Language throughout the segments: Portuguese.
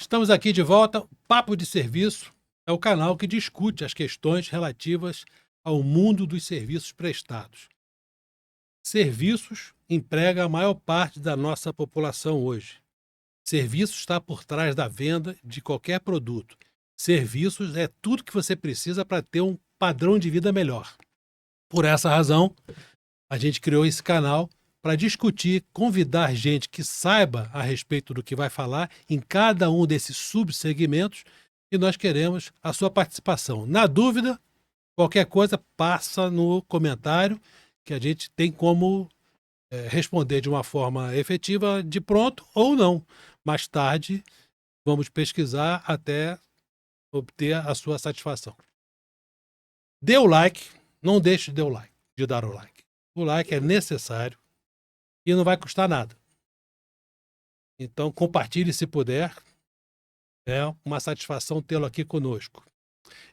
Estamos aqui de volta. Papo de Serviço é o canal que discute as questões relativas ao mundo dos serviços prestados. Serviços emprega a maior parte da nossa população hoje. Serviços está por trás da venda de qualquer produto. Serviços é tudo que você precisa para ter um padrão de vida melhor. Por essa razão, a gente criou esse canal para discutir, convidar gente que saiba a respeito do que vai falar em cada um desses subsegmentos, e nós queremos a sua participação. Na dúvida, qualquer coisa passa no comentário que a gente tem como responder de uma forma efetiva de pronto ou não. Mais tarde, vamos pesquisar até obter a sua satisfação. Dê o like, não deixe de dar o like. O like é necessário e não vai custar nada. Então, compartilhe se puder. É uma satisfação tê-lo aqui conosco.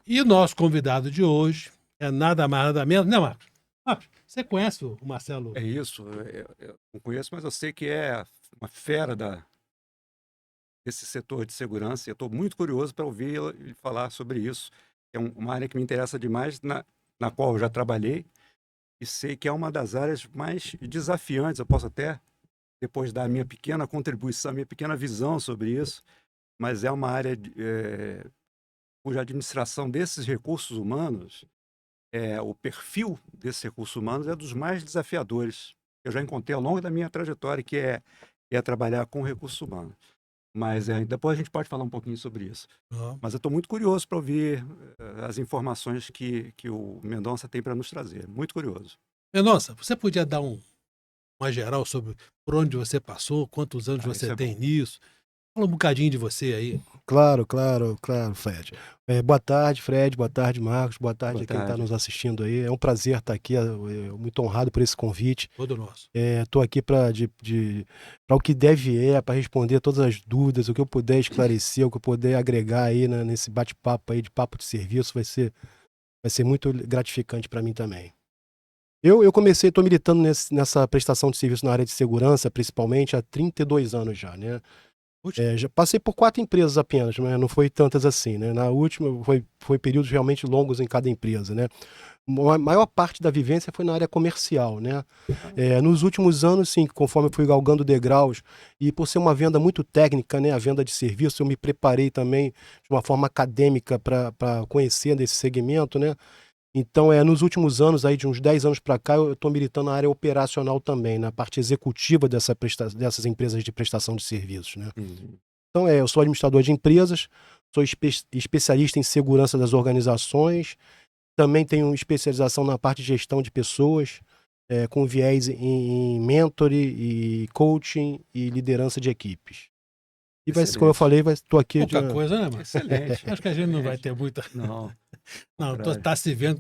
E o nosso convidado de hoje é nada mais nada menos, né, Marcos? Marcos, você conhece o Marcelo? É isso, eu não conheço, mas eu sei que é uma fera desse setor de segurança, e eu estou muito curioso para ouvir ele falar sobre isso. É uma área que me interessa demais, na qual eu já trabalhei, e sei que é uma das áreas mais desafiantes. Eu posso até, depois dar a minha pequena contribuição, a minha pequena visão sobre isso, mas é uma área cuja administração desses recursos humanos, o perfil desses recursos humanos é dos mais desafiadores que eu já encontrei ao longo da minha trajetória, que é trabalhar com recursos humanos. Mas depois a gente pode falar um pouquinho sobre isso. Mas eu estou muito curioso para ouvir as informações que o Mendonça tem para nos trazer. Muito curioso. Mendonça, você podia dar uma geral sobre por onde você passou, quantos anos Isso você é tem bom. nisso? Fala um bocadinho de você aí. Claro, Fred. Boa tarde, Fred. Boa tarde, Marcos. Boa tarde Boa a quem está tarde. nos assistindo aí. É um prazer estar aqui, muito honrado por esse convite. Todo nosso. Estou aqui para o que deve para responder todas as dúvidas, o que eu puder esclarecer, o que eu puder agregar aí nesse bate-papo aí de papo de serviço, vai ser muito gratificante para mim também. Eu estou militando nessa prestação de serviço na área de segurança, principalmente, há 32 anos já, né? Já passei por 4 empresas apenas, mas não foi tantas assim, né? Na última, foi períodos realmente longos em cada empresa, né? A maior parte da vivência foi na área comercial, né? Nos últimos anos, sim, conforme eu fui galgando degraus, e por ser uma venda muito técnica, né? A venda de serviço, eu me preparei também de uma forma acadêmica para conhecer desse segmento, né? Então, nos últimos anos, aí, de uns 10 anos para cá, eu estou militando na área operacional também, na parte executiva dessas empresas de prestação de serviços, né? Então, eu sou administrador de empresas, sou especialista em segurança das organizações, também tenho especialização na parte de gestão de pessoas, com viés em mentoring e coaching e liderança de equipes. E como eu falei, estou aqui... Pouca coisa, né, mano? Excelente. Acho que a gente não vai ter muita... Não. Não, está se vendo,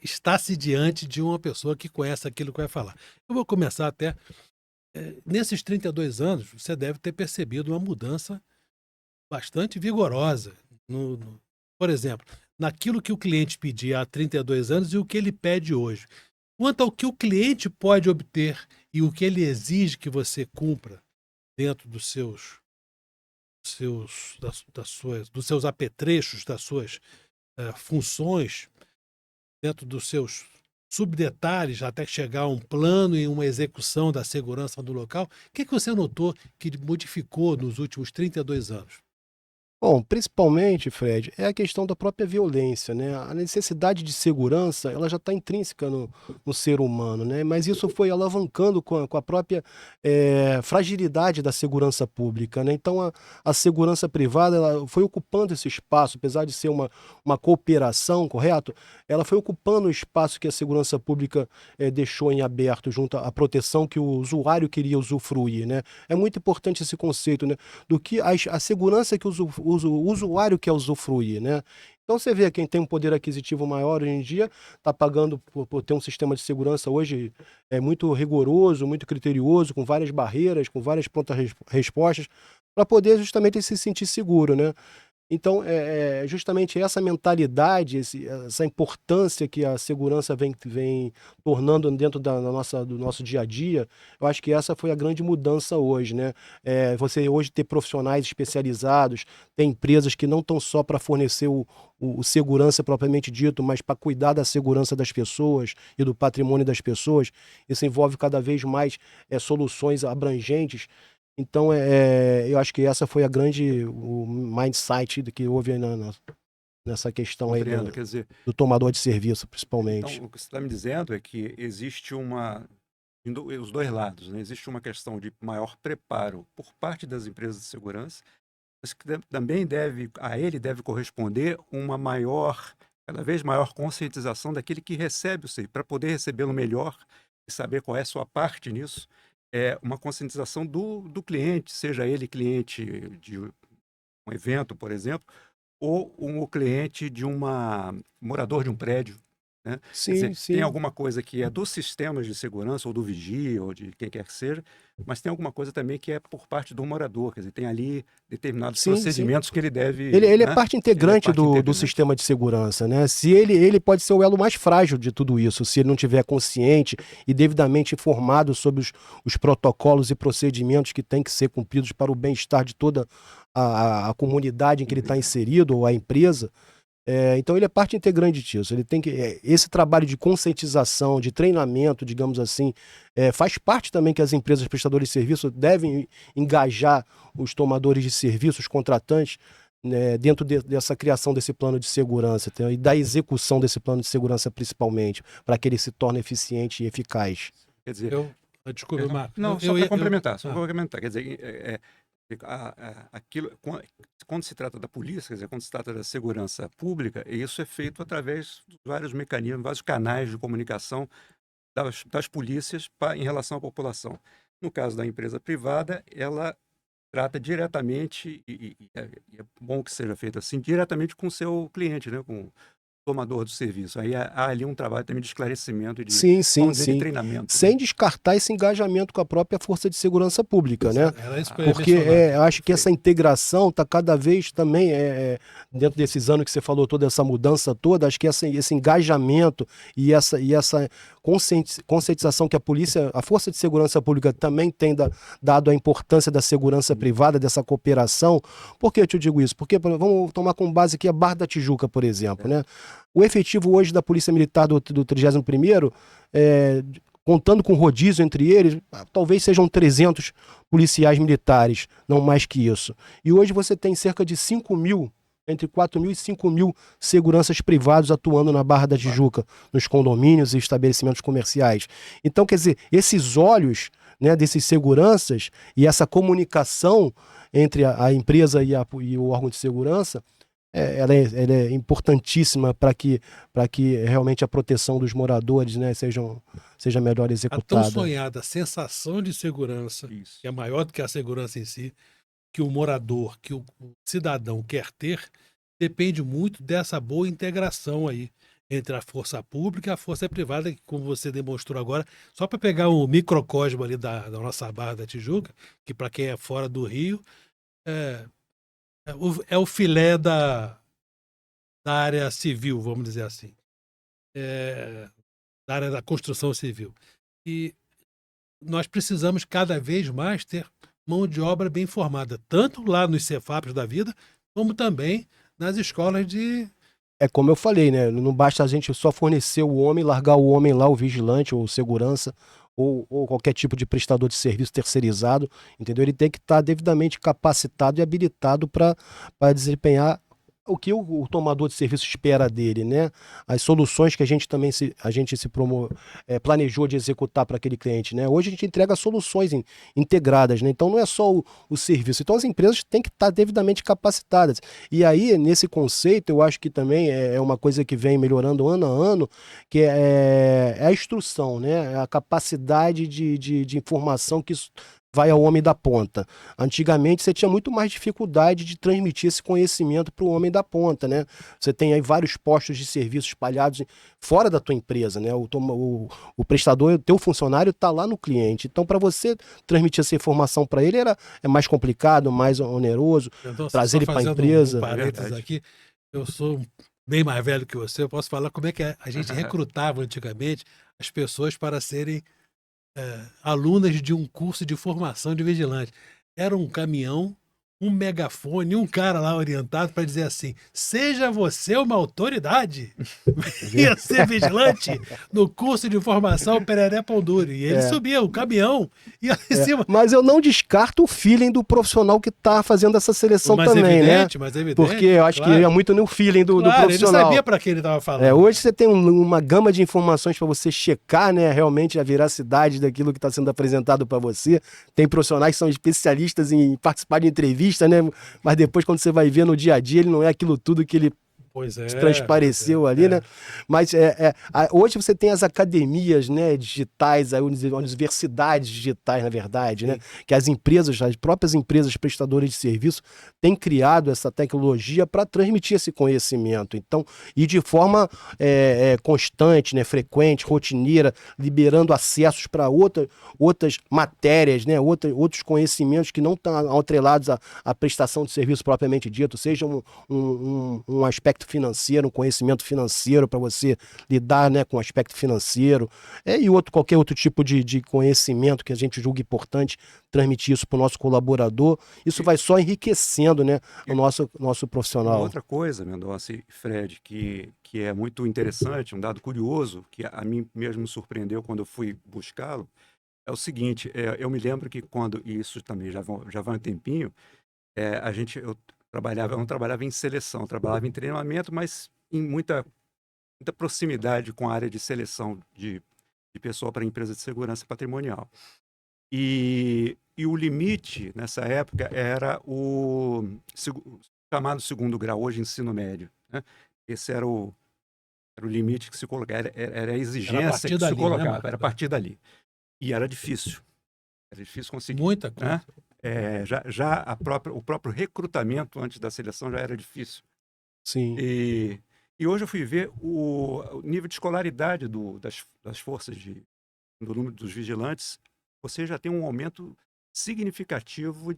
está-se diante de uma pessoa que conhece aquilo que vai falar. Eu vou começar até... nesses 32 anos, você deve ter percebido uma mudança bastante vigorosa. Por exemplo, naquilo que o cliente pedia há 32 anos e o que ele pede hoje. Quanto ao que o cliente pode obter e o que ele exige que você cumpra dentro dos seus apetrechos, das suas funções, dentro dos seus subdetalhes, até chegar a um plano e uma execução da segurança do local. O que você notou que modificou nos últimos 32 anos? Bom, principalmente, Fred, é a questão da própria violência, né? A necessidade de segurança, ela já está intrínseca no ser humano, né? Mas isso foi alavancando com a própria fragilidade da segurança pública, né? Então, a segurança privada, ela foi ocupando esse espaço, apesar de ser uma cooperação, correto? Ela foi ocupando o espaço que a segurança pública deixou em aberto, junto à proteção que o usuário queria usufruir, né? É muito importante esse conceito, né? Do que a segurança que o usuário quer usufruir, né? Então você vê quem tem um poder aquisitivo maior hoje em dia está pagando por ter um sistema de segurança hoje muito rigoroso, muito criterioso, com várias barreiras, com várias prontas respostas, para poder justamente se sentir seguro, né? Então, justamente essa mentalidade, essa importância que a segurança vem tornando dentro do nosso dia a dia, eu acho que essa foi a grande mudança hoje, né? Você hoje ter profissionais especializados, tem empresas que não estão só para fornecer o segurança propriamente dito, mas para cuidar da segurança das pessoas e do patrimônio das pessoas. Isso envolve cada vez mais soluções abrangentes. Então, eu acho que essa foi o mindset que houve aí nessa questão aí Compreendo, quer dizer, do tomador de serviço, então principalmente. o que você está me dizendo é que existe os dois lados, né? Existe uma questão de maior preparo por parte das empresas de segurança, mas que também a ele deve corresponder uma cada vez maior conscientização daquele que recebe o serviço, para poder recebê-lo melhor e saber qual é a sua parte nisso. É uma conscientização do cliente, seja ele cliente de um evento, por exemplo, ou um cliente morador de um prédio, né? Quer Sim, dizer, tem sim. alguma coisa que é dos sistemas de segurança, ou do vigia, ou de quem quer que seja, mas tem alguma coisa também que é por parte do morador, quer dizer, tem ali determinados Sim, sim. procedimentos que ele deve, Ele é né? parte Ele é integrante parte do integrante. sistema de segurança, né? Se ele pode ser o elo mais frágil de tudo isso, se ele não tiver consciente e devidamente informado sobre os protocolos e procedimentos que têm que ser cumpridos para o bem-estar de toda a comunidade em que ele está inserido, ou a empresa. Então ele é parte integrante disso. Ele tem que esse trabalho de conscientização, de treinamento, digamos assim, faz parte também que as empresas prestadoras de serviço devem engajar os tomadores de serviço, os contratantes, né, dentro dessa criação desse plano de segurança, e da execução desse plano de segurança principalmente, para que ele se torne eficiente e eficaz. Quer dizer, Desculpa, Marcos. não, só para complementar, quer dizer, quando se trata da polícia, quer dizer, quando se trata da segurança pública, isso é feito através de vários mecanismos, vários canais de comunicação das polícias em relação à população. No caso da empresa privada, ela trata diretamente, e é bom que seja feito assim, diretamente com o seu cliente, né, com o tomador do serviço. Aí há ali um trabalho também de esclarecimento e de, Sim, sim, vamos dizer, de sim. treinamento, né? Sem descartar esse engajamento com a própria Força de Segurança Pública, né? Era isso que eu ia Porque mencionar. eu acho que essa integração está cada vez também, dentro desses anos que você falou, toda essa mudança toda, acho que esse engajamento e essa conscientização que a Força de Segurança Pública também tem dado a importância da segurança privada, dessa cooperação. Por que eu te digo isso? Porque vamos tomar como base aqui a Barra da Tijuca, por exemplo, né? O efetivo hoje da Polícia Militar do 31º, contando com rodízio entre eles, talvez sejam 300 policiais militares, não mais que isso. E hoje você tem cerca de 5.000, entre 4.000 e 5.000 seguranças privados atuando na Barra da Tijuca, nos condomínios e estabelecimentos comerciais. Então, quer dizer, esses olhos, né, desses seguranças e essa comunicação entre a empresa e o órgão de segurança, ela é importantíssima para que realmente a proteção dos moradores, né, seja melhor A executada. tão sonhada sensação de segurança, Isso. que é maior do que a segurança em si, que o morador, que o cidadão quer ter, depende muito dessa boa integração aí entre a força pública e a força privada, que, como você demonstrou agora, só para pegar o microcosmo ali da nossa Barra da Tijuca, que para quem é fora do Rio, é o filé da área civil, vamos dizer assim, da área da construção civil. E nós precisamos cada vez mais ter mão de obra bem formada, tanto lá nos Cefaps da vida, como também nas escolas de... É como eu falei, né? Não basta a gente só fornecer o homem, largar o homem lá, o vigilante ou o segurança, ou qualquer tipo de prestador de serviço terceirizado, entendeu? Ele tem que estar devidamente capacitado e habilitado para desempenhar o que o tomador de serviço espera dele, né? As soluções que a gente também planejou de executar para aquele cliente, né? Hoje a gente entrega soluções integradas, né? Então não é só o serviço. Então as empresas têm que estar devidamente capacitadas. E aí, nesse conceito, eu acho que também é uma coisa que vem melhorando ano a ano, que é a instrução, né? A capacidade de informação que isso vai ao homem da ponta. Antigamente você tinha muito mais dificuldade de transmitir esse conhecimento para o homem da ponta, né? Você tem aí vários postos de serviço espalhados fora da tua empresa, né? O prestador, o teu funcionário está lá no cliente. Então, para você transmitir essa informação para ele é mais complicado, mais oneroso, Então, trazer só ele para a fazendo empresa. Um parênteses aqui, eu sou bem mais velho que você, eu posso falar como é que a gente recrutava antigamente as pessoas para serem alunas de um curso de formação de vigilante. Era um caminhão, um megafone, um cara lá orientado para dizer assim: seja você uma autoridade, ia ser vigilante no curso de formação Pereré Pão Duro. E ele subia o caminhão, ia em cima. Mas eu não descarto o feeling do profissional que está fazendo essa seleção Mas também, evidente, né? mas evidente. Porque eu acho que é muito no feeling do profissional. Ele sabia para que ele estava falando. Hoje você tem uma gama de informações para você checar, né, realmente a veracidade daquilo que está sendo apresentado para você. Tem profissionais que são especialistas em participar de entrevista, né? Mas depois, quando você vai ver no dia a dia, ele não é aquilo tudo que ele transpareceu ali, né? Mas hoje você tem as academias, né, digitais, as universidades digitais, na verdade, né? Que as próprias empresas prestadoras de serviço têm criado essa tecnologia para transmitir esse conhecimento. Então, e de forma constante, né, frequente, rotineira, liberando acessos para outras matérias, né, outros conhecimentos que não estão atrelados à prestação de serviço propriamente dito, seja um aspecto financeiro, um conhecimento financeiro para você lidar, né, com o aspecto financeiro, e qualquer outro tipo de conhecimento que a gente julgue importante transmitir isso para o nosso colaborador. Isso vai só enriquecendo, né, o nosso profissional. Outra coisa, Mendonça e Fred, que é muito interessante, um dado curioso, que a mim mesmo me surpreendeu quando eu fui buscá-lo, é o seguinte: eu me lembro que quando, e isso também já vai um tempinho, eu não trabalhava em seleção, eu trabalhava em treinamento, mas em muita proximidade com a área de seleção de pessoal para empresa de segurança patrimonial. E o limite, nessa época, era o chamado segundo grau, hoje ensino médio, né? Esse era o limite que se colocava, era a exigência que se colocava, era a partir dali. E era difícil conseguir. Muita coisa. Né? O próprio recrutamento antes da seleção já era difícil. Sim. E hoje eu fui ver o nível de escolaridade das forças, do número dos vigilantes. Você já tem um aumento significativo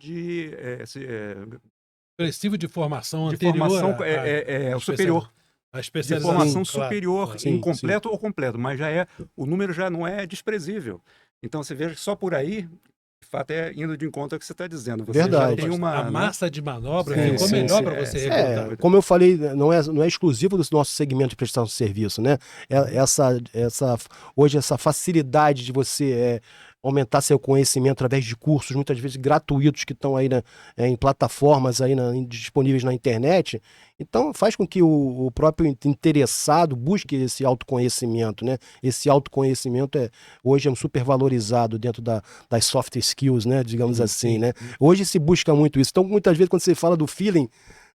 expressivo de formação de anterior. formação superior. A De especialização. formação superior, claro. incompleto ou completo, mas o número já não é desprezível. Então você veja que só por aí, de fato, indo de encontro ao que você está dizendo. Você Verdade. já tem A massa de manobra Sim, ficou sim, melhor sim. para você recrutar. Como eu falei, não é exclusivo do nosso segmento de prestação de serviço, né? Hoje essa facilidade de você aumentar seu conhecimento através de cursos, muitas vezes gratuitos, que estão aí em plataformas aí disponíveis na internet. Então faz com que o próprio interessado busque esse autoconhecimento, né? Esse autoconhecimento hoje é super valorizado dentro das soft skills, né? Digamos assim, né? Hoje se busca muito isso. Então muitas vezes quando você fala do feeling,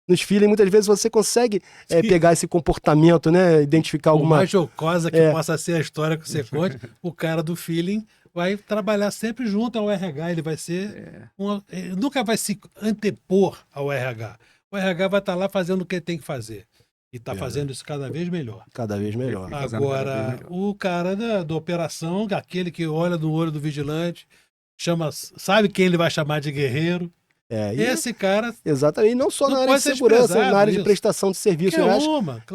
nos feeling, muitas vezes você consegue pegar esse comportamento, né? Identificar alguma... Por mais jocosa que possa ser a história que você conte, o cara do feeling vai trabalhar sempre junto ao RH, ele vai ser ele nunca vai se antepor ao RH. O RH vai estar lá fazendo o que ele tem que fazer. E está fazendo isso cada vez melhor. Cada vez melhor. Agora, o cara da operação, aquele que olha no olho do vigilante, sabe quem ele vai chamar de guerreiro. Esse cara... Exatamente, e não só na área de segurança, na área de prestação de serviço.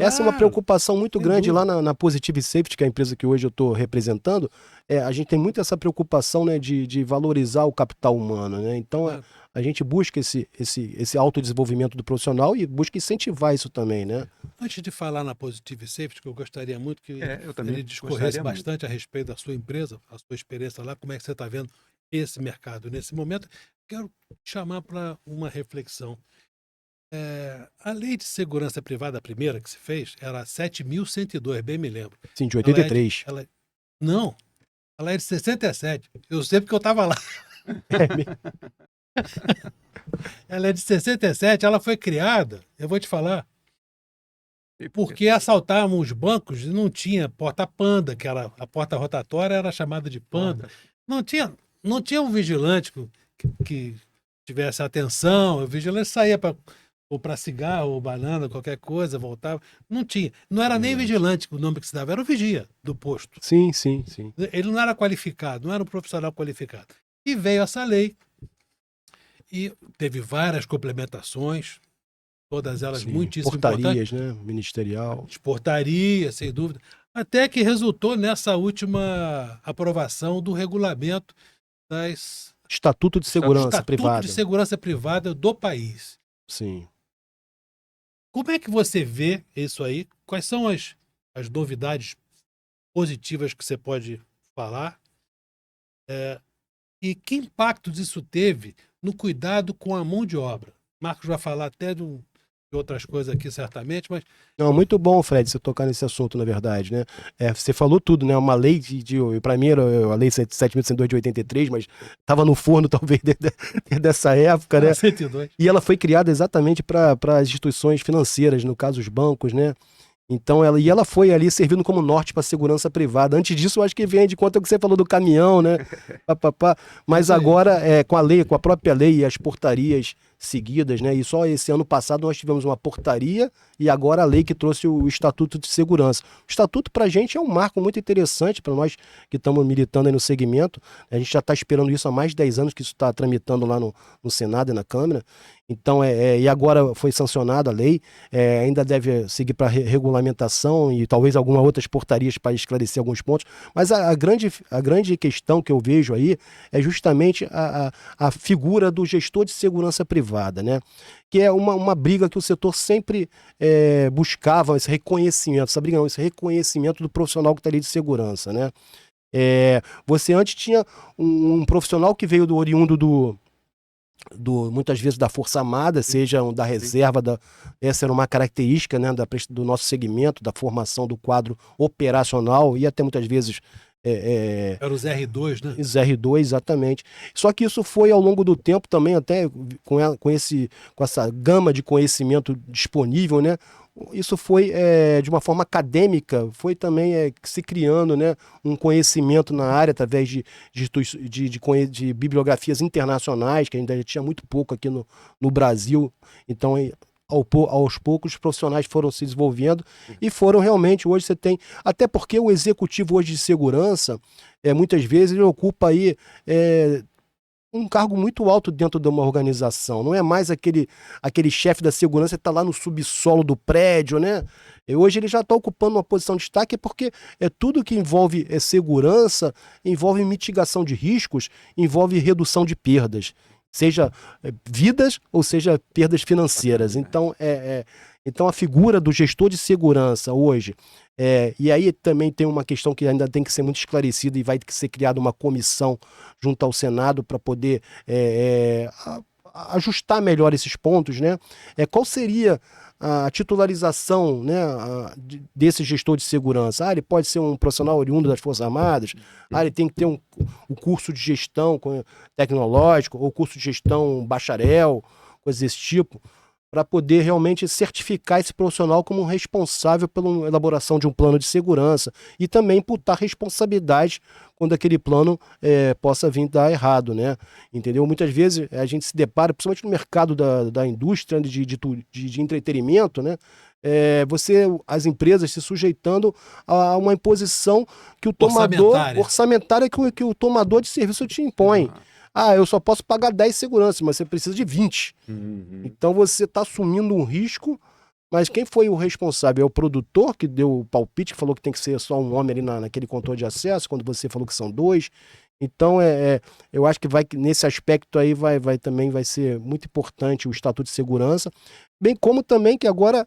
Essa é uma preocupação muito grande lá na Positive Safety, que é a empresa que hoje eu estou representando. A gente tem muito essa preocupação, né, de valorizar o capital humano, né? Então a gente busca esse autodesenvolvimento do profissional e busca incentivar isso também, né? Antes de falar na Positive Safety, que eu gostaria muito que ele discorresse gostaria bastante a respeito da sua empresa, a sua experiência lá, como é que você está vendo esse mercado nesse momento. Quero chamar para uma reflexão. A lei de segurança privada, a primeira que se fez, era 7.102, bem me lembro. Sim, de 83. Não, ela é de 67. Eu sei porque eu estava lá. Ela é de 67, ela foi criada, eu vou te falar, porque assaltavam os bancos e não tinha porta-panda, que era a porta rotatória era chamada de panda. Não não tinha um vigilante que tivesse atenção. O vigilante saía para comprar cigarro ou banana, qualquer coisa, voltava. Não tinha. Não era nem vigilante o nome que se dava, era o vigia do posto. Sim, sim, sim. Ele não era qualificado, não era um profissional qualificado. E veio essa lei e teve várias complementações, todas elas Sim. muitíssimo importantes. Portarias, né? Ministerial. Portaria, sem dúvida. Até que resultou nessa última aprovação do regulamento das Estatuto de Segurança Estatuto Privada. de Segurança Privada do país. Sim. Como é que você vê isso aí? Quais são as novidades positivas que você pode falar? E que impactos isso teve no cuidado com a mão de obra? Marcos vai falar até de outras coisas aqui, certamente, mas Não, muito bom, Fred, você tocar nesse assunto, na verdade, né? Você falou tudo, né? Uma lei para mim era a lei 7.102 de 83, mas estava no forno talvez desde dessa época, né? 102. E ela foi criada exatamente para as instituições financeiras, no caso os bancos, né? Então ela foi ali servindo como norte para a segurança privada. Antes disso, eu acho que vem de conta o que você falou do caminhão, né? Mas agora, com a lei, com a própria lei e as portarias seguidas, né? E só esse ano passado nós tivemos uma portaria e agora a lei que trouxe o Estatuto de Segurança. O Estatuto para a gente é um marco muito interessante para nós que estamos militando aí no segmento. A gente já está esperando isso há mais de 10 anos que isso está tramitando lá no Senado e na Câmara. Então, e agora foi sancionada a lei, ainda deve seguir para regulamentação e talvez algumas outras portarias para esclarecer alguns pontos, mas a grande questão que eu vejo aí é justamente a figura do gestor de segurança privada, né? Que é uma briga que o setor sempre buscava, esse reconhecimento, essa briga não, esse reconhecimento do profissional que está ali de segurança, né? Você antes tinha um profissional que veio oriundo muitas vezes da Força Armada, seja da reserva, essa era uma característica, né, do nosso segmento, da formação do quadro operacional e até muitas vezes era os R2, né? Os R2, exatamente. Só que isso foi ao longo do tempo também, até com essa gama de conhecimento disponível, né? Isso foi de uma forma acadêmica, foi também se criando, né, um conhecimento na área através de bibliografias internacionais, que ainda tinha muito pouco aqui no Brasil. Então, aos poucos, os profissionais foram se desenvolvendo e foram realmente, hoje você tem, até porque o executivo hoje de segurança, muitas vezes ele ocupa aí um cargo muito alto dentro de uma organização, não é mais aquele chefe da segurança que está lá no subsolo do prédio, né? E hoje ele já está ocupando uma posição de destaque porque tudo que envolve segurança, envolve mitigação de riscos, envolve redução de perdas, seja vidas ou seja perdas financeiras. Então, então a figura do gestor de segurança hoje, e aí também tem uma questão que ainda tem que ser muito esclarecida e vai ter que ser criada uma comissão junto ao Senado para poder ajustar melhor esses pontos, né? Qual seria a titularização, né, desse gestor de segurança? Ele pode ser um profissional oriundo das Forças Armadas, ele tem que ter um curso de gestão tecnológico, ou curso de gestão bacharel, coisas desse tipo, para poder realmente certificar esse profissional como responsável pela elaboração de um plano de segurança e também imputar responsabilidade quando aquele plano possa vir dar errado, né? Entendeu? Muitas vezes a gente se depara, principalmente no mercado da indústria de entretenimento, né? As empresas se sujeitando a uma imposição que o tomador orçamentária que o tomador de serviço te impõe. Eu só posso pagar 10 seguranças, mas você precisa de 20. Então você está assumindo um risco, mas quem foi o responsável? É o produtor que deu o palpite, que falou que tem que ser só um homem ali naquele controle de acesso, quando você falou que são 2. Então, eu acho que nesse aspecto aí também vai ser muito importante o Estatuto de Segurança, bem como também que agora,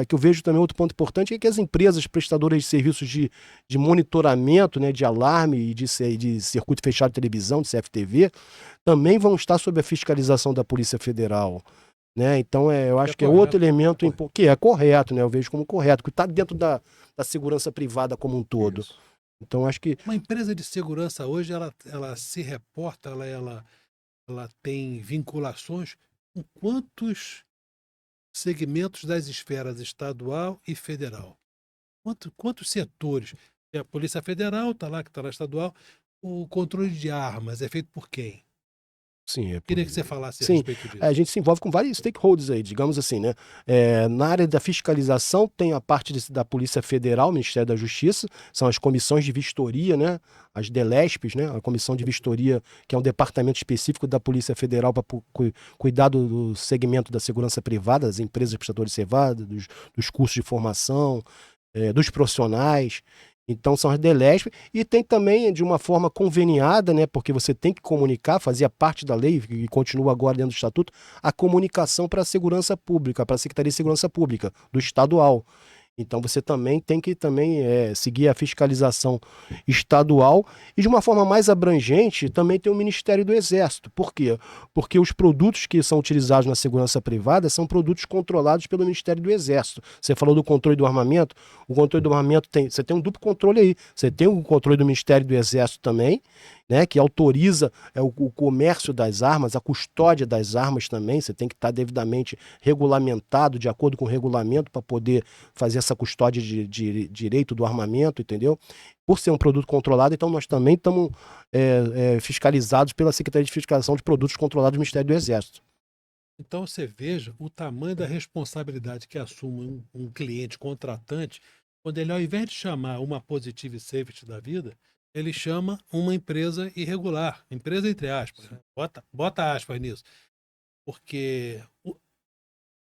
que eu vejo também outro ponto importante, é que as empresas prestadoras de serviços de monitoramento, né, de alarme e de circuito fechado de televisão, de CFTV, também vão estar sob a fiscalização da Polícia Federal. Né? Então, eu acho que é outro elemento que é correto, né? Eu vejo como correto, que está dentro da segurança privada como um todo. Isso. Então, acho que... Uma empresa de segurança hoje, ela se reporta, ela tem vinculações com quantos segmentos das esferas estadual e federal? Quantos setores? A Polícia Federal está lá, que está na estadual. o controle de armas é feito por quem? Sim, é Queria que você falasse a Sim, respeito disso. a gente se envolve com vários stakeholders aí, digamos assim, né? Na área da fiscalização, tem a parte da Polícia Federal, Ministério da Justiça, são as comissões de vistoria, né? As DELESPs, né? A comissão de vistoria, que é um departamento específico da Polícia Federal para cuidar do segmento da segurança privada, das empresas prestadoras de serviço, dos cursos de formação, dos profissionais. Então são as DELESP, e tem também de uma forma conveniada, né, porque você tem que comunicar, fazia parte da lei e continua agora dentro do estatuto, a comunicação para a segurança pública, para a Secretaria de Segurança Pública, do estadual. Então você também tem que seguir a fiscalização estadual e de uma forma mais abrangente também tem o Ministério do Exército. Por quê? Porque os produtos que são utilizados na segurança privada são produtos controlados pelo Ministério do Exército. Você falou do controle do armamento, o controle do armamento você tem um duplo controle aí. Você tem o controle do Ministério do Exército também, né, que autoriza o comércio das armas, a custódia das armas também. Você tem que estar devidamente regulamentado, de acordo com o regulamento, para poder fazer essa custódia de direito do armamento, entendeu? Por ser um produto controlado, então nós também estamos fiscalizados pela Secretaria de Fiscalização de Produtos Controlados do Ministério do Exército. Então você veja o tamanho da responsabilidade que assume um cliente contratante, quando ele, ao invés de chamar uma Positive Safety da vida, ele chama uma empresa irregular, empresa entre aspas, né? Bota aspas nisso, porque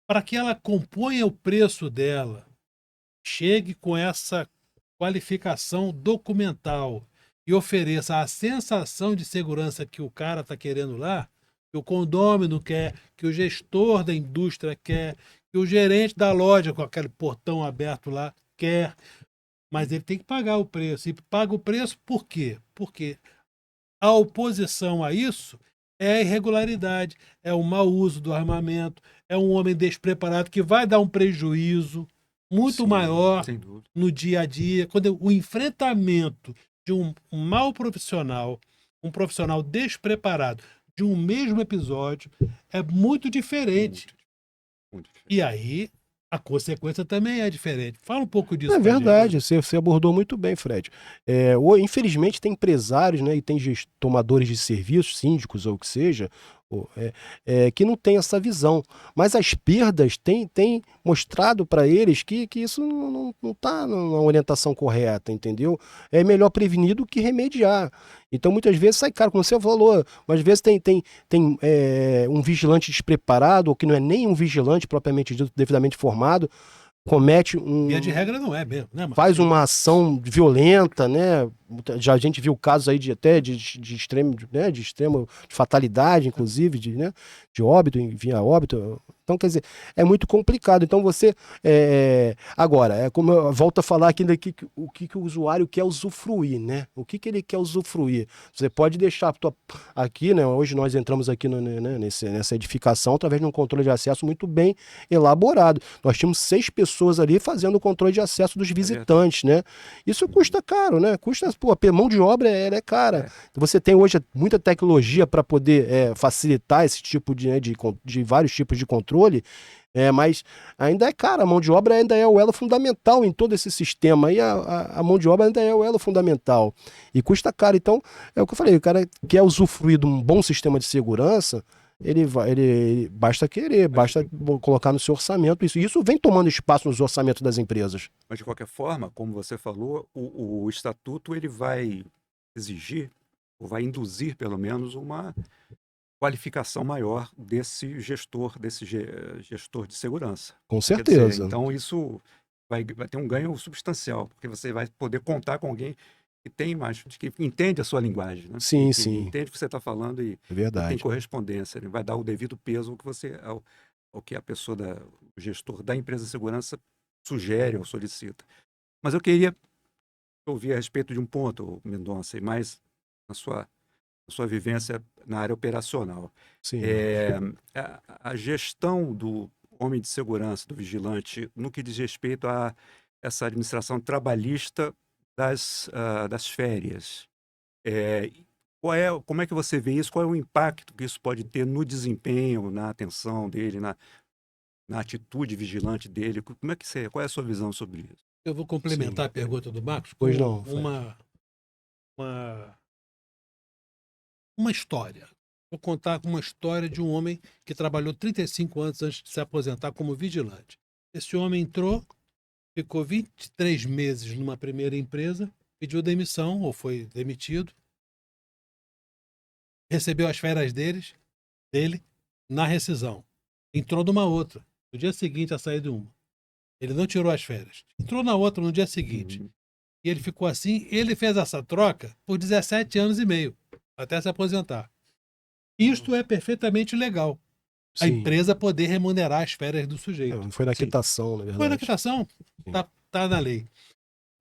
para que ela componha o preço dela, chegue com essa qualificação documental e ofereça a sensação de segurança que o cara está querendo lá, que o condômino quer, que o gestor da indústria quer, que o gerente da loja com aquele portão aberto lá quer, mas ele tem que pagar o preço. E paga o preço por quê? Porque a oposição a isso é a irregularidade, é o mau uso do armamento, é um homem despreparado que vai dar um prejuízo muito Sim, maior sem dúvida. no dia a dia. Quando o enfrentamento de um mau profissional, um profissional despreparado de um mesmo episódio, é muito diferente. Muito diferente. E aí a consequência também é diferente. Fala um pouco disso É pra gente. verdade, você abordou muito bem, Fred. Infelizmente tem empresários, né, e tem tomadores de serviços, síndicos ou o que seja, que não tem essa visão. Mas as perdas têm mostrado para eles que isso não está na orientação correta, entendeu? É melhor prevenir do que remediar. Então muitas vezes sai caro, como você falou, às vezes tem um vigilante despreparado, ou que não é nem um vigilante propriamente dito, devidamente formado, comete Via de regra não é mesmo, né, Marcos? faz uma ação violenta, né? Já a gente viu casos aí de extremo, né? De fatalidade, inclusive, de óbito, via óbito. Então, quer dizer, é muito complicado. Então, agora, como eu volto a falar aqui, o que o usuário quer usufruir, né? O que ele quer usufruir? Você pode deixar aqui, né? Hoje nós entramos aqui nessa edificação através de um controle de acesso muito bem elaborado. Nós tínhamos 6 pessoas ali fazendo o controle de acesso dos visitantes, né? Isso custa caro, né? A mão de obra ela é cara. Você tem hoje muita tecnologia para poder facilitar esse tipo de vários tipos de controle, mas ainda é cara. A mão de obra ainda é o elo fundamental em todo esse sistema. E a mão de obra ainda é o elo fundamental. E custa caro. Então, é o que eu falei, o cara quer usufruir de um bom sistema de segurança, ele basta querer, basta colocar no seu orçamento isso. E isso vem tomando espaço nos orçamentos das empresas. Mas, de qualquer forma, como você falou, o estatuto ele vai exigir, ou vai induzir, pelo menos, uma qualificação maior desse gestor de segurança. Com Quer dizer, certeza. então isso vai ter um ganho substancial, porque você vai poder contar com alguém que tem mais, que entende a sua linguagem, né? Sim, que sim. entende o que você está falando e É tem verdade. correspondência, ele vai dar o devido peso ao que a pessoa, o gestor da empresa de segurança sugere ou solicita. Mas eu queria ouvir a respeito de um ponto, Mendonça, e mais na sua vivência na área operacional. Sim. A gestão do homem de segurança, do vigilante, no que diz respeito a essa administração trabalhista das férias. Como é que você vê isso? Qual é o impacto que isso pode ter no desempenho, na atenção dele, na atitude vigilante dele? Qual é a sua visão sobre isso? Eu vou complementar a pergunta do Marcos com Pois não, uma uma história. Vou contar uma história de um homem que trabalhou 35 anos antes de se aposentar como vigilante. Esse homem entrou, ficou 23 meses numa primeira empresa, pediu demissão ou foi demitido, recebeu as férias dele na rescisão. Entrou numa outra, no dia seguinte a sair de uma. Ele não tirou as férias. Entrou na outra no dia seguinte. E ele ficou assim, ele fez essa troca por 17 anos e meio, até se aposentar. Isto é perfeitamente legal. A Sim. empresa poder remunerar as férias do sujeito. Não foi na Sim. quitação, na verdade. Foi na quitação, tá na lei.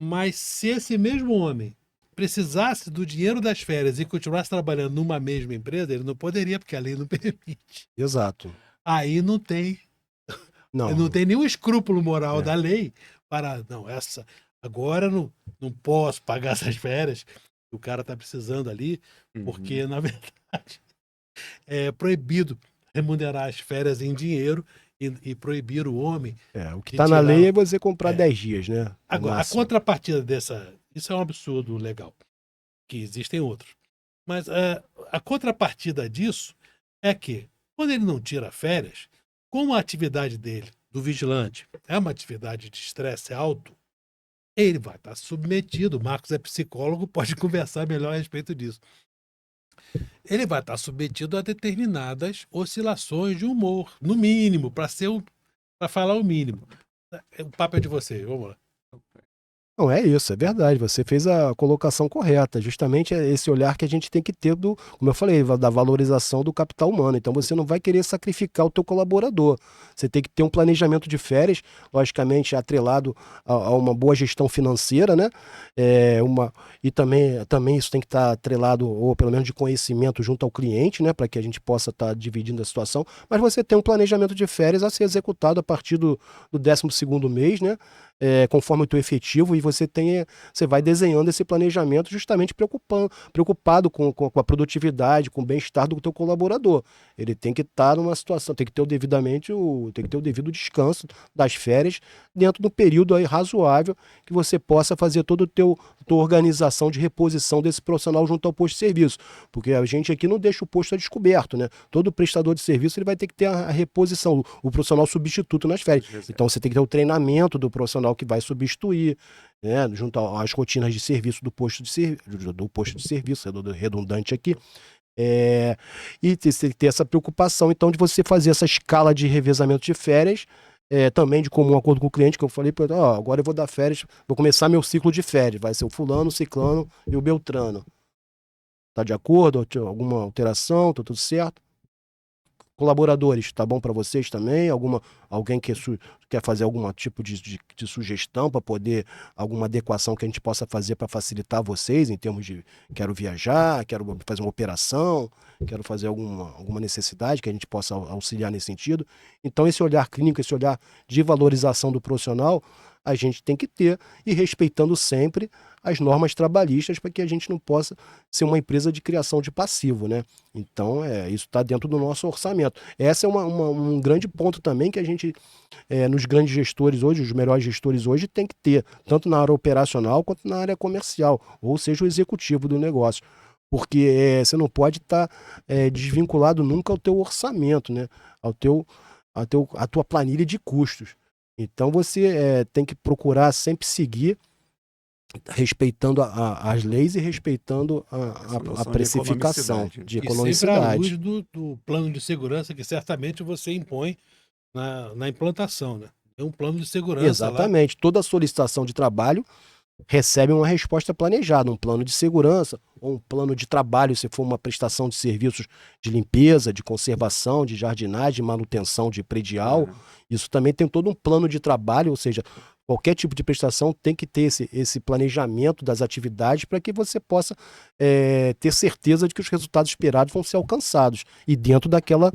Mas se esse mesmo homem precisasse do dinheiro das férias e continuasse trabalhando numa mesma empresa, ele não poderia, porque a lei não permite. Exato. Aí não tem nenhum escrúpulo moral da lei para, não, agora não posso pagar essas férias que o cara está precisando ali, porque, na verdade, é proibido remunerar as férias em dinheiro e proibir o homem. O que está na lei é você comprar 10 dias, né? Agora, a contrapartida isso é um absurdo legal, que existem outros. Mas a contrapartida disso é que, quando ele não tira férias, como a atividade dele, do vigilante, é uma atividade de estresse alto, ele vai estar submetido, o Marcos é psicólogo, pode conversar melhor a respeito disso. Ele vai estar submetido a determinadas oscilações de humor, no mínimo, para falar o mínimo. O papo é de você, vamos lá. Não, é isso, é verdade. Você fez a colocação correta. Justamente é esse olhar que a gente tem que ter como eu falei, da valorização do capital humano. Então você não vai querer sacrificar o teu colaborador. Você tem que ter um planejamento de férias, logicamente atrelado a uma boa gestão financeira, né? E também isso tem que estar atrelado, ou pelo menos de conhecimento junto ao cliente, né? Para que a gente possa estar dividindo a situação. Mas você tem um planejamento de férias a ser executado a partir do 12º mês, né? Conforme o teu efetivo, e você vai desenhando esse planejamento justamente preocupado com a produtividade, com o bem-estar do teu colaborador. Ele tem que estar numa situação, tem que ter o devido descanso das férias dentro do período aí razoável que você possa fazer toda a tua organização de reposição desse profissional junto ao posto de serviço, porque a gente aqui não deixa o posto a descoberto, né? Todo prestador de serviço ele vai ter que ter a reposição, o profissional substituto nas férias. Então você tem que ter o treinamento do profissional que vai substituir, né, junto às rotinas de serviço do posto de serviço, redundante aqui. E ter essa preocupação, então, de você fazer essa escala de revezamento de férias, também de comum acordo com o cliente, que eu falei, agora eu vou dar férias, vou começar meu ciclo de férias, vai ser o fulano, o ciclano e o beltrano. Tá de acordo? Alguma alteração? Tá tudo certo? Colaboradores, tá bom para vocês também? Alguém que quer fazer algum tipo de sugestão para poder, alguma adequação que a gente possa fazer para facilitar vocês em termos de quero viajar, quero fazer uma operação, quero fazer alguma necessidade que a gente possa auxiliar nesse sentido. Então esse olhar clínico, esse olhar de valorização do profissional, a gente tem que ter, e respeitando sempre as normas trabalhistas, para que a gente não possa ser uma empresa de criação de passivo, né? Então, isso está dentro do nosso orçamento. Esse é um grande ponto também que a gente, nos grandes gestores hoje, os melhores gestores hoje, tem que ter, tanto na área operacional quanto na área comercial, ou seja, o executivo do negócio. Porque você não pode estar desvinculado nunca ao teu orçamento, né? A tua planilha de custos. Então você tem que procurar sempre seguir respeitando as leis e respeitando a precificação de economicidade. E sempre à luz do plano de segurança que certamente você impõe na implantação, né? Tem um plano de segurança. Exatamente. Lá. Toda solicitação de trabalho recebe uma resposta planejada, um plano de segurança ou um plano de trabalho, se for uma prestação de serviços de limpeza, de conservação, de jardinagem, de manutenção de predial. Isso também tem todo um plano de trabalho, ou seja, qualquer tipo de prestação tem que ter esse planejamento das atividades para que você possa ter certeza de que os resultados esperados vão ser alcançados. E dentro daquela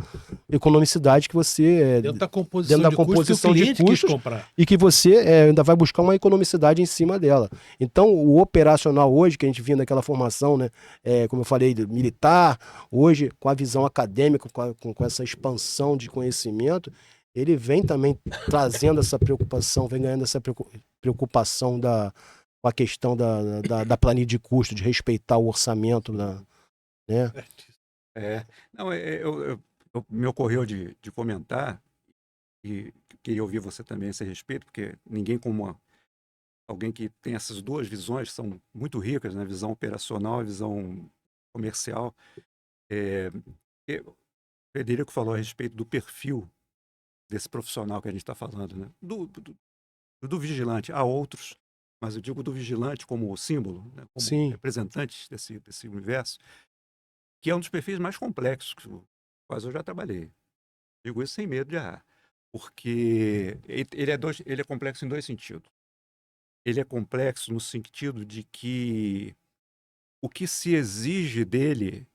economicidade que você... dentro da composição de custos e que você ainda vai buscar uma economicidade em cima dela. Então, o operacional hoje, que a gente vinha daquela formação, né, como eu falei, militar, hoje, com a visão acadêmica, com essa expansão de conhecimento, ele vem também trazendo essa preocupação, vem ganhando essa preocupação com a questão da planilha de custo, de respeitar o orçamento, né? Não, me ocorreu de comentar, e queria ouvir você também a esse respeito, porque ninguém como alguém que tem essas duas visões, que são muito ricas, né? Visão operacional e visão comercial. É, o Frederico falou a respeito do perfil desse profissional que a gente está falando, né? Do vigilante. Há outros, mas eu digo do vigilante como símbolo, né? Como Sim, representante desse universo, que é um dos perfis mais complexos que quais eu já trabalhei. Digo isso sem medo de errar, porque ele é complexo em dois sentidos. Ele é complexo no sentido de que o que se exige dele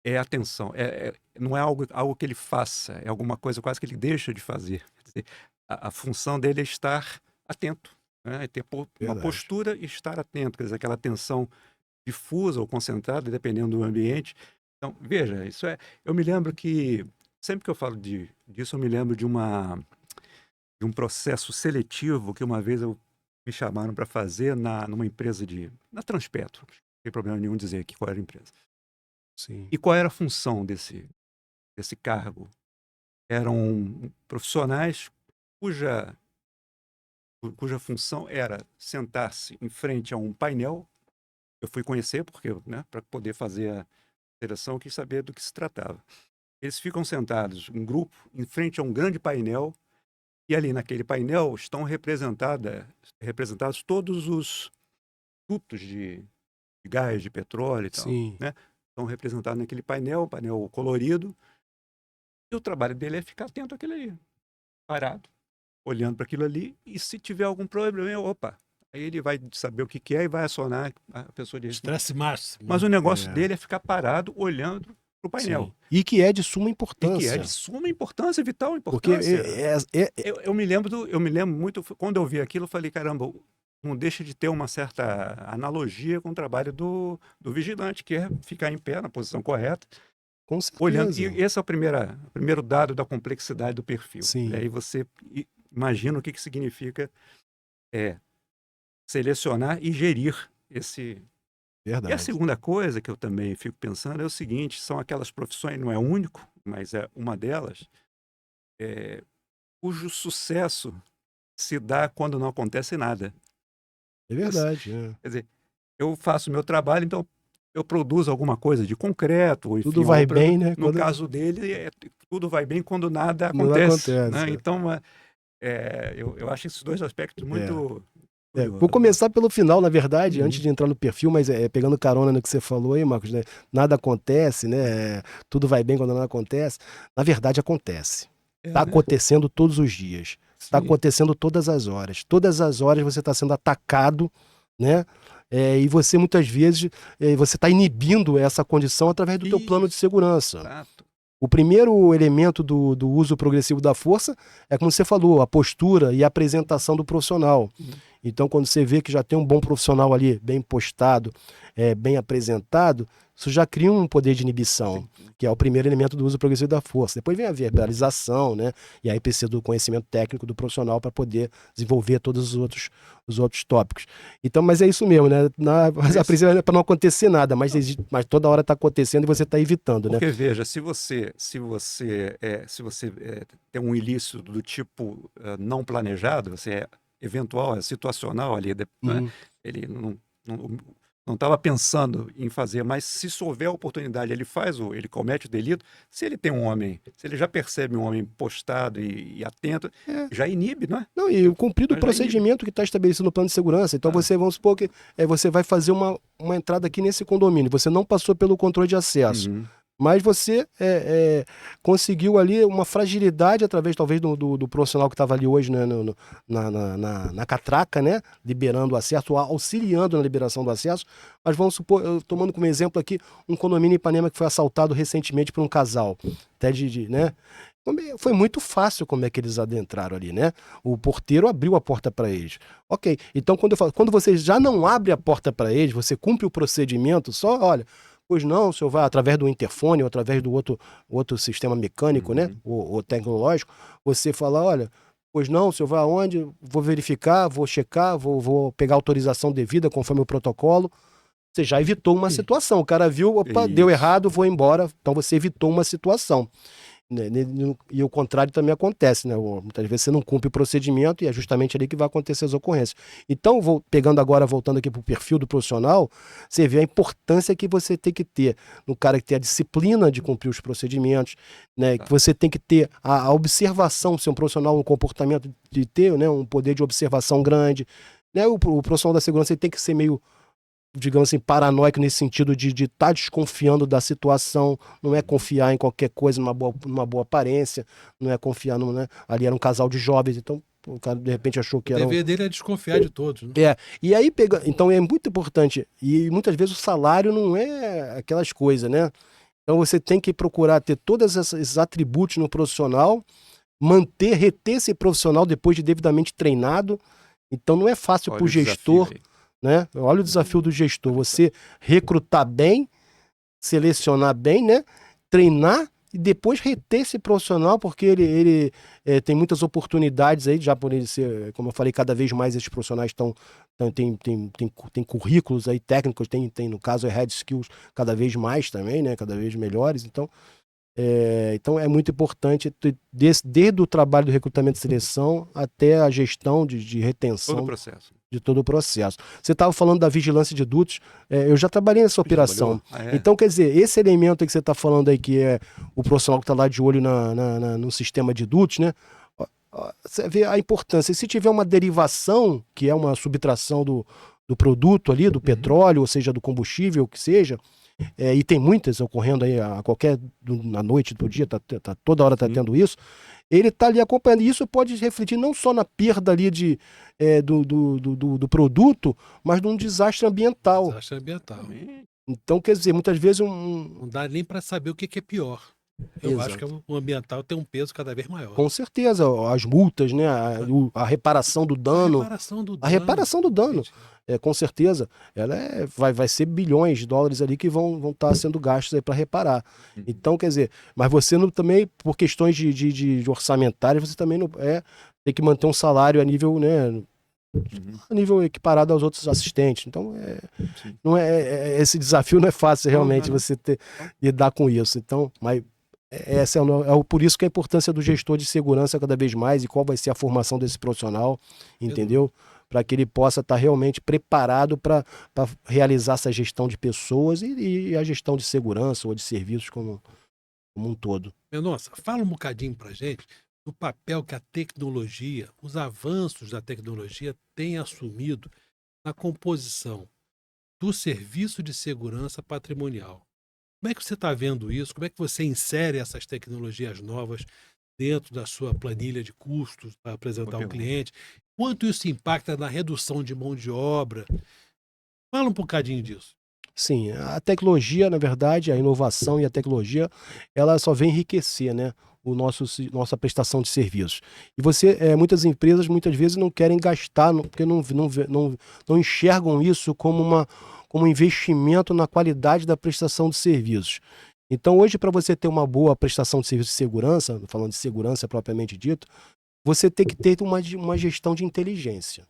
é atenção, não é algo que ele faça, é alguma coisa quase que ele deixa de fazer. Quer dizer, a função dele é estar atento, né? É ter uma verdade. postura e estar atento, quer dizer, aquela atenção difusa ou concentrada, dependendo do ambiente. Então, veja, eu me lembro que, sempre que eu falo disso, eu me lembro de um processo seletivo que uma vez me chamaram para fazer numa empresa na Transpetro. Não tem problema nenhum dizer aqui qual era a empresa. Sim. E qual era a função desse cargo? Eram profissionais cuja função era sentar-se em frente a um painel. Eu fui conhecer, porque, né, para poder fazer a seleção, eu quis saber do que se tratava. Eles ficam sentados, um grupo, em frente a um grande painel, e ali naquele painel estão representados todos os dutos de gás, de petróleo e tal, Sim. né? Estão representados naquele painel, um painel colorido, e o trabalho dele é ficar atento àquilo ali, parado, olhando para aquilo ali, e se tiver algum problema, opa, aí ele vai saber o que que é e vai acionar a pessoa de responsa. Estresse máximo, Mas né? o negócio É. dele é ficar parado, olhando para o painel. Sim. E que é de suma E que é importância. de suma importância, vital Porque importância. Eu me lembro muito, quando eu vi aquilo, eu falei, caramba, não deixa de ter uma certa analogia com o trabalho do vigilante, que é ficar em pé na posição correta, com olhando. certeza. E esse é o primeiro dado da complexidade do perfil. E Sim, aí você imagina o que significa selecionar e gerir esse. E a verdade. segunda coisa que eu também fico pensando é o seguinte: são aquelas profissões, não é único, mas é uma delas, cujo sucesso se dá quando não acontece nada. É verdade. É. Quer dizer, eu faço o meu trabalho, então eu produzo alguma coisa de concreto, ou enfim, Tudo vai bem, né? no Quando caso dele, tudo vai bem quando nada não acontece, acontece. né? Então, eu acho esses dois aspectos É. muito Vou curiosos, né? começar pelo final, na verdade, antes Uhum. de entrar no perfil, mas pegando carona no que você falou aí, Marcos, né? Nada acontece, né? Tudo vai bem quando nada acontece. Na verdade, acontece. Está Né? acontecendo todos os dias. Está Sim. acontecendo todas as horas. Todas as horas você está sendo atacado, né? E você, muitas vezes, você está inibindo essa condição através do teu plano de Isso, segurança. exato. O primeiro elemento do uso progressivo da força é, como você falou, a postura e a apresentação do profissional. Uhum. Então, quando você vê que já tem um bom profissional ali, bem postado, bem apresentado, isso já cria um poder de inibição, que é o primeiro elemento do uso progressivo da força. Depois vem a verbalização, né? E aí precisa do conhecimento técnico do profissional para poder desenvolver todos os outros tópicos. Então, mas é isso mesmo, né? Mas a princípio é para não acontecer nada, mas toda hora está acontecendo e você está evitando, né? Porque veja, se você tem um ilícito do tipo não planejado, você é eventual, é situacional ali, né? Uhum. Ele não estava pensando em fazer, mas se houver oportunidade, ele comete o delito. Se ele tem se ele já percebe um homem postado e atento, É. já inibe, não é? Não, e o cumprido o Mas já inibe. procedimento que está estabelecido no plano de segurança. Então, vamos supor que você vai fazer uma entrada aqui nesse condomínio. Você não passou pelo controle de acesso. Uhum. Mas você conseguiu ali uma fragilidade através, talvez, do profissional que estava ali hoje, né, na catraca, né, liberando o acesso, auxiliando na liberação do acesso. Mas vamos supor, tomando como exemplo aqui, um condomínio em Ipanema que foi assaltado recentemente por um casal. Até né? Foi muito fácil como é que eles adentraram ali, né? O porteiro abriu a porta para eles. Ok, então quando você já não abre a porta para eles, você cumpre o procedimento, só, olha, pois não, o senhor vai através do interfone ou através do outro sistema mecânico, né? Ou tecnológico, você fala, olha, pois não, o senhor vai aonde? Vou verificar, vou checar, vou pegar a autorização devida conforme o protocolo. você já evitou uma situação. O cara viu, opa, deu Isso. errado, vou embora. Então você evitou uma situação. E o contrário também acontece, né? Muitas vezes você não cumpre o procedimento e é justamente ali que vai acontecer as ocorrências. Então, voltando aqui para o perfil do profissional, você vê a importância que você tem que ter no cara que tem a disciplina de cumprir os procedimentos, né? Que você tem que ter a observação, ser um profissional, um comportamento de ter, né? Um poder de observação grande, né? O profissional da segurança ele tem que ser meio, digamos assim, paranoico nesse sentido de estar desconfiando da situação, não é confiar em qualquer coisa, numa boa aparência, não é confiar né? Ali era um casal de jovens, então o cara de repente achou que O era dever dele é desconfiar de todos, né? e aí então é muito importante, e muitas vezes o salário não é aquelas coisas, né? Então você tem que procurar ter todos esses atributos no profissional, reter esse profissional depois de devidamente treinado. Então não é fácil para o gestor, né? Olha o desafio do gestor, você recrutar bem, selecionar bem, né? Treinar e depois reter esse profissional, porque ele tem muitas oportunidades aí, já por ele ser, como eu falei, cada vez mais esses profissionais tem currículos aí técnicos, tem no caso Hard Skills cada vez mais também, né? Cada vez melhores, então é muito importante, desde o trabalho do recrutamento e seleção até a gestão de retenção. Todo o processo. De todo o processo. Você estava falando da vigilância de dutos, eu já trabalhei nessa operação. Então, quer dizer, esse elemento aí que você está falando aí, que é o profissional que está lá de olho no sistema de dutos, né? Você vê a importância. E se tiver uma derivação, que é uma subtração do produto ali, do petróleo, ou seja, do combustível, que seja, e tem muitas ocorrendo aí na noite do dia, toda hora está tendo isso, ele está ali acompanhando. E isso pode refletir não só na perda ali do produto, mas num desastre ambiental. Desastre ambiental. Então, quer dizer, muitas vezes não dá nem para saber o que é pior. Eu acho que o ambiental tem um peso cada vez maior. Com certeza, as multas, né? A reparação do dano. A reparação do dano. Com certeza, ela vai ser bilhões de dólares ali que vão estar sendo gastos aí para reparar. Então, quer dizer, mas você também, por questões de orçamentárias, você também tem que manter um salário a nível, né? A nível equiparado aos outros assistentes. Então, esse desafio não é fácil realmente você lidar com isso. Então, mas por isso que a importância do gestor de segurança cada vez mais e qual vai ser a formação desse profissional, entendeu? Para que ele possa estar realmente preparado para realizar essa gestão de pessoas e a gestão de segurança ou de serviços como um todo. Mendonça, fala um bocadinho para a gente do papel que a tecnologia, os avanços da tecnologia têm assumido na composição do serviço de segurança patrimonial. Como é que você está vendo isso? Como é que você insere essas tecnologias novas dentro da sua planilha de custos para apresentar ao cliente? Quanto isso impacta na redução de mão de obra? Fala um bocadinho disso. Sim, a tecnologia, na verdade, a inovação e a tecnologia, ela só vem enriquecer, né, nossa prestação de serviços. E muitas empresas, muitas vezes, não querem gastar, porque não enxergam isso como um investimento na qualidade da prestação de serviços. Então, hoje, para você ter uma boa prestação de serviço de segurança, falando de segurança propriamente dito, você tem que ter uma gestão de inteligência,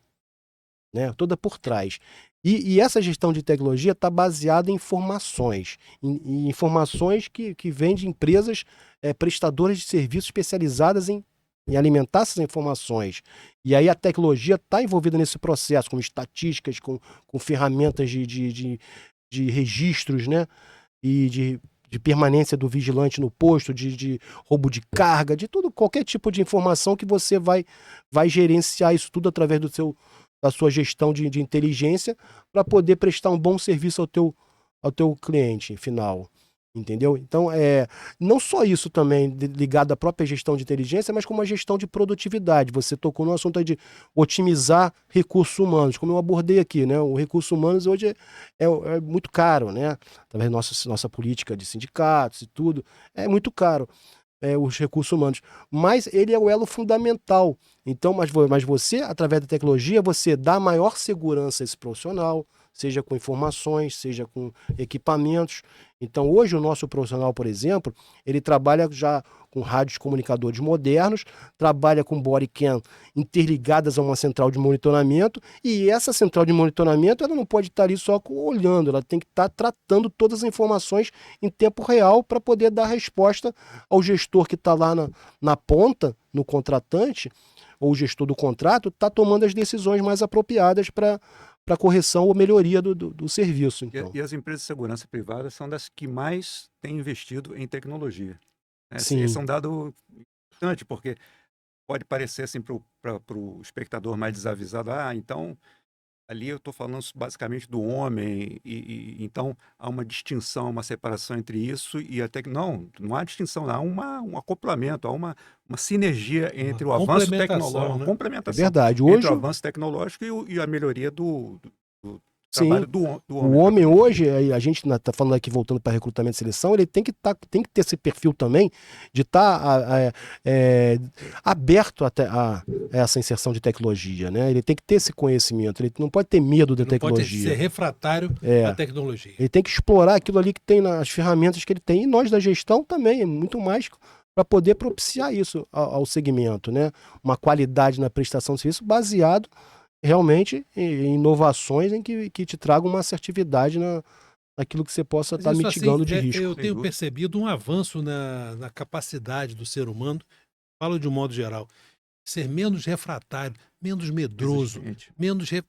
né, toda por trás. E essa gestão de tecnologia está baseada em informações, em informações que vêm de empresas prestadoras de serviços especializadas em alimentar essas informações. E aí a tecnologia está envolvida nesse processo, com estatísticas, com ferramentas de registros, né, e de permanência do vigilante no posto, de roubo de carga, de tudo, qualquer tipo de informação que você vai gerenciar isso tudo através da sua gestão de inteligência para poder prestar um bom serviço ao teu cliente final, entendeu? Então, não só isso também ligado à própria gestão de inteligência, mas como a gestão de produtividade. Você tocou no assunto aí de otimizar recursos humanos, como eu abordei aqui, né? O recurso humanos hoje é muito caro, né? Através da nossa política de sindicatos e tudo, é muito caro. Os recursos humanos, mas ele é o elo fundamental Então, mas você, através da tecnologia, você dá maior segurança a esse profissional, seja com informações, seja com equipamentos. Então, hoje o nosso profissional, por exemplo, ele trabalha já com rádios comunicadores modernos, trabalha com bodycam interligadas a uma central de monitoramento, e essa central de monitoramento ela não pode estar ali só olhando, ela tem que estar tratando todas as informações em tempo real para poder dar resposta ao gestor que está lá na ponta, no contratante, ou o gestor do contrato, está tomando as decisões mais apropriadas para correção ou melhoria do serviço. Então. E as empresas de segurança privada são das que mais têm investido em tecnologia. Sim. Esse é um dado importante, porque pode parecer assim para o espectador mais desavisado, então ali eu estou falando basicamente do homem, e então há uma distinção, uma separação entre isso e a tecnologia. Não há distinção, há um acoplamento, há uma sinergia entre o avanço tecnológico, né? uma complementação. É verdade. Entre Hoje, o avanço tecnológico e a melhoria do sim, trabalho do homem. o homem hoje, a gente está falando aqui, voltando para recrutamento e seleção, ele tem que ter esse perfil também de estar aberto até a essa inserção de tecnologia, né? Ele tem que ter esse conhecimento, ele não pode ter medo da tecnologia. Não pode ser refratário à tecnologia. Ele tem que explorar aquilo ali que tem nas ferramentas que ele tem, e nós da gestão também, muito mais para poder propiciar isso ao segmento, né? Uma qualidade na prestação de serviço baseado realmente em inovações em que te tragam uma assertividade naquilo que você possa estar mitigando de risco. Eu tenho percebido um avanço na capacidade do ser humano, falo de um modo geral, ser menos refratário, menos medroso,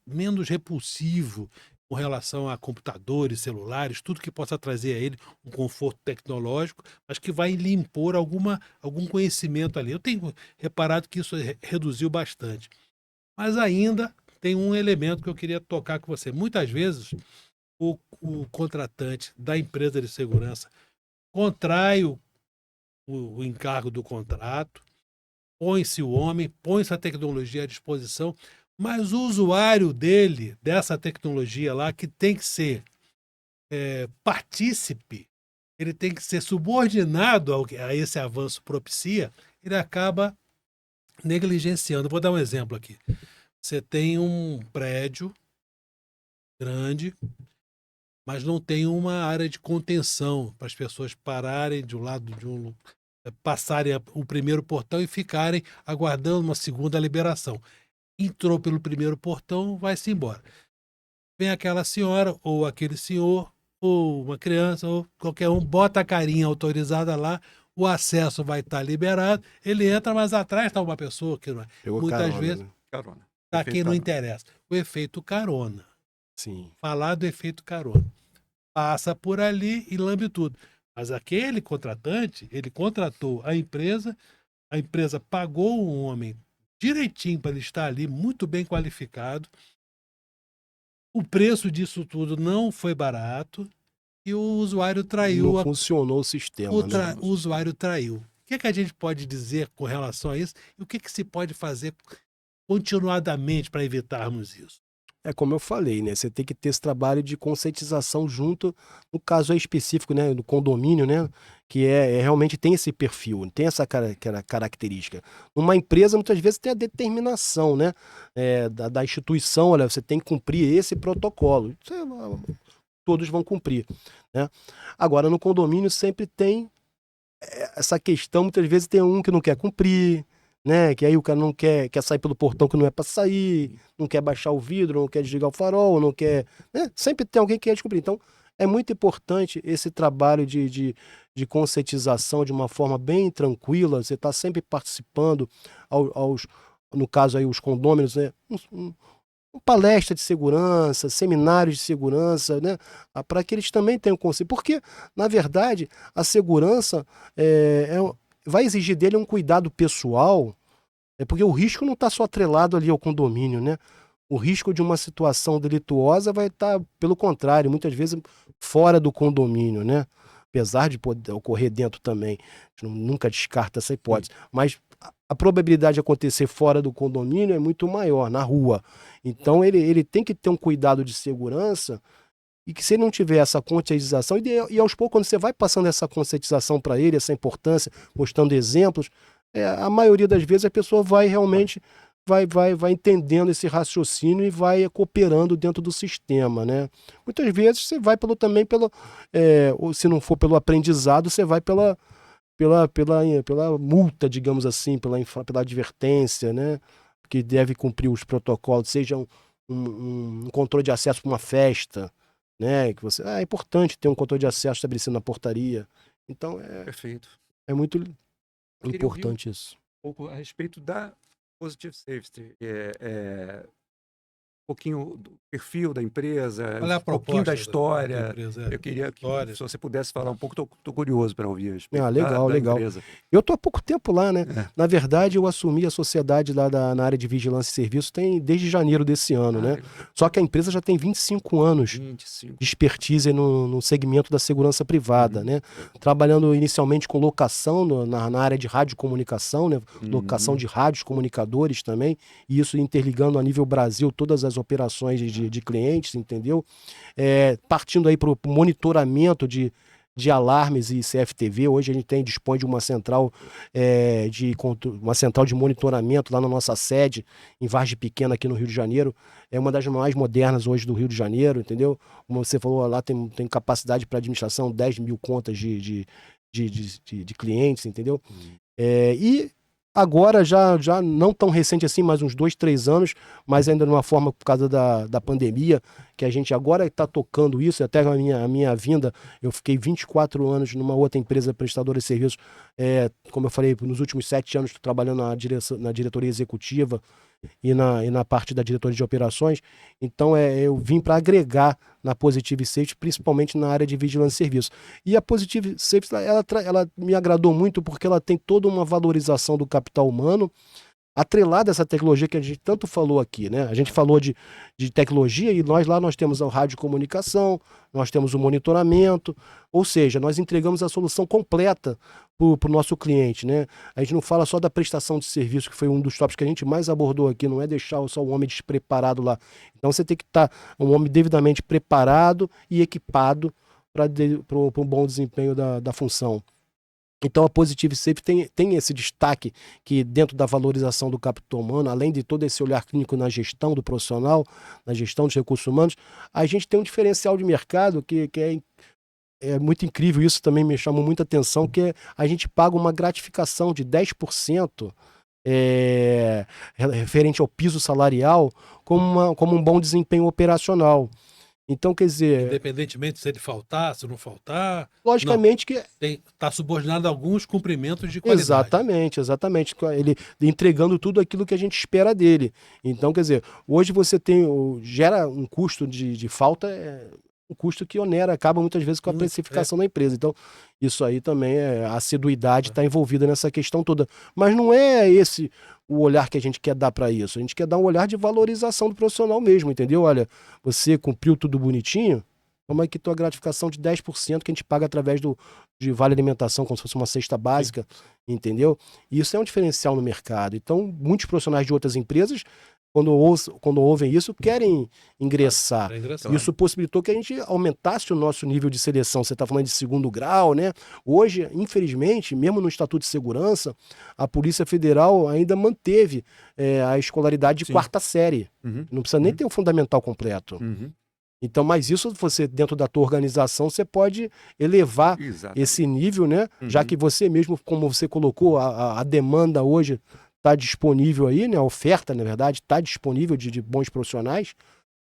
menos repulsivo com relação a computadores, celulares, tudo que possa trazer a ele um conforto tecnológico, mas que vai lhe impor algum conhecimento ali. Eu tenho reparado que isso reduziu bastante. Mas ainda tem um elemento que eu queria tocar com você. Muitas vezes, o contratante da empresa de segurança contrai o encargo do contrato, põe-se o homem, põe-se a tecnologia à disposição, mas o usuário dessa tecnologia lá, que tem que ser partícipe, ele tem que ser subordinado a esse avanço propicia, ele acaba negligenciando. Vou dar um exemplo aqui. Você tem um prédio grande, mas não tem uma área de contenção para as pessoas pararem de um lado passarem o primeiro portão e ficarem aguardando uma segunda liberação. Entrou pelo primeiro portão, vai-se embora. Vem aquela senhora, ou aquele senhor, ou uma criança, ou qualquer um, bota a carinha autorizada lá, o acesso vai estar liberado, ele entra, mas atrás está uma pessoa que muitas vezes carona. Está quem não interessa. O efeito carona. Sim. Falar do efeito carona. Passa por ali e lambe tudo. Mas aquele contratante, ele contratou a empresa pagou um homem direitinho para ele estar ali, muito bem qualificado. O preço disso tudo não foi barato e o usuário traiu. Não funcionou o sistema. O usuário traiu. O que a gente pode dizer com relação a isso? E o que se pode fazer continuadamente para evitarmos isso? É como eu falei, né? Você tem que ter esse trabalho de conscientização junto, no caso aí específico, né, do condomínio, né, que realmente tem esse perfil, tem essa característica. Uma empresa muitas vezes tem a determinação, né, da instituição, olha, você tem que cumprir esse protocolo. Todos vão cumprir, né? Agora no condomínio sempre tem essa questão, muitas vezes tem um que não quer cumprir, né? Que aí o cara não quer sair pelo portão que não é para sair, não quer baixar o vidro, não quer desligar o farol, não quer, né? Sempre tem alguém que quer descobrir. Então, é muito importante esse trabalho de conscientização de uma forma bem tranquila. Você está sempre participando, no caso aí os condôminos, né? Palestra de segurança, seminários de segurança, né? Para que eles também tenham consciência. Porque, na verdade, a segurança vai exigir dele um cuidado pessoal, porque o risco não está só atrelado ali ao condomínio, né? O risco de uma situação delituosa vai estar, pelo contrário, muitas vezes fora do condomínio, né? Apesar de poder ocorrer dentro também, a gente nunca descarta essa hipótese, mas a probabilidade de acontecer fora do condomínio é muito maior, na rua. Então ele tem que ter um cuidado de segurança. E que se ele não tiver essa conscientização, e aos poucos, quando você vai passando essa conscientização para ele, essa importância, mostrando exemplos, a maioria das vezes a pessoa vai realmente vai entendendo esse raciocínio e vai cooperando dentro do sistema, né? Muitas vezes você vai também pelo, ou se não for pelo aprendizado, você vai pela multa, digamos assim, pela advertência, né? Que deve cumprir os protocolos, seja um controle de acesso para uma festa, né? Que é importante ter um controle de acesso estabelecido na portaria. Então Perfeito. é muito Eu queria ouvir importante isso. um pouco a respeito da Positive Safety. Um pouquinho do perfil da empresa, Qual é a um pouquinho da proposta da história. empresa? Eu queria que, História. se você pudesse falar um pouco, estou curioso para ouvir a respeito Legal, da legal. empresa. Eu estou há pouco tempo lá, né? É. Na verdade, eu assumi a sociedade lá na área de vigilância e serviço desde janeiro desse ano, né? Legal. Só que a empresa já tem 25 anos 25. de expertise no segmento da segurança privada, né? Trabalhando inicialmente com locação na área de radiocomunicação, né? Locação de rádios comunicadores também, e isso interligando a nível Brasil todas as operações de clientes, entendeu? Partindo aí para o monitoramento de alarmes e CFTV. Hoje a gente dispõe de uma central de monitoramento lá na nossa sede, em Vargem Pequena, aqui no Rio de Janeiro. É uma das mais modernas hoje do Rio de Janeiro, entendeu? Como você falou, lá tem capacidade para administração 10 mil contas de clientes, entendeu? E agora, já não tão recente assim, mais uns 2, 3 anos, mas ainda de uma forma por causa da pandemia, que a gente agora está tocando isso, até a minha vinda, eu fiquei 24 anos numa outra empresa prestadora de serviços, como eu falei, nos últimos 7 anos estou trabalhando na diretoria executiva e na parte da diretoria de operações. Então eu vim para agregar na Positive Safety, principalmente na área de vigilância e serviço. E a Positive Safety, ela me agradou muito porque ela tem toda uma valorização do capital humano, atrelada a essa tecnologia que a gente tanto falou aqui, né? A gente falou de tecnologia e nós temos a radiocomunicação, nós temos o monitoramento, ou seja, nós entregamos a solução completa para o nosso cliente, né? A gente não fala só da prestação de serviço, que foi um dos tópicos que a gente mais abordou aqui, não é deixar só o homem despreparado lá. Então você tem que estar um homem devidamente preparado e equipado para um bom desempenho da função. Então a Positive Safety tem esse destaque que dentro da valorização do capital humano, além de todo esse olhar clínico na gestão do profissional, na gestão dos recursos humanos, a gente tem um diferencial de mercado que é muito incrível, isso também me chamou muita atenção, que a gente paga uma gratificação de 10% referente ao piso salarial como um bom desempenho operacional. Então, quer dizer... Independentemente se ele faltar, se não faltar... Logicamente que... Está subordinado a alguns cumprimentos de qualidade. Exatamente. Ele entregando tudo aquilo que a gente espera dele. Então, quer dizer, hoje você gera um custo de falta... um custo que acaba muitas vezes com a precificação da empresa. Então, isso aí também a assiduidade está envolvida nessa questão toda. Mas não é esse o olhar que a gente quer dar para isso. A gente quer dar um olhar de valorização do profissional mesmo, entendeu? Olha, você cumpriu tudo bonitinho, toma aqui tua gratificação de 10% que a gente paga através de vale alimentação, como se fosse uma cesta básica, entendeu? E isso é um diferencial no mercado. Então, muitos profissionais de outras empresas, quando ouvem isso, querem ingressar. Isso possibilitou que a gente aumentasse o nosso nível de seleção. Você está falando de 2º grau, né? Hoje, infelizmente, mesmo no Estatuto de Segurança, a Polícia Federal ainda manteve a escolaridade de 4ª série. Não precisa nem ter o fundamental completo. Então, mas isso você, dentro da tua organização, você pode elevar esse nível, né? Já que você mesmo, como você colocou, a demanda hoje está disponível aí, né? A oferta, na verdade, está disponível de bons profissionais.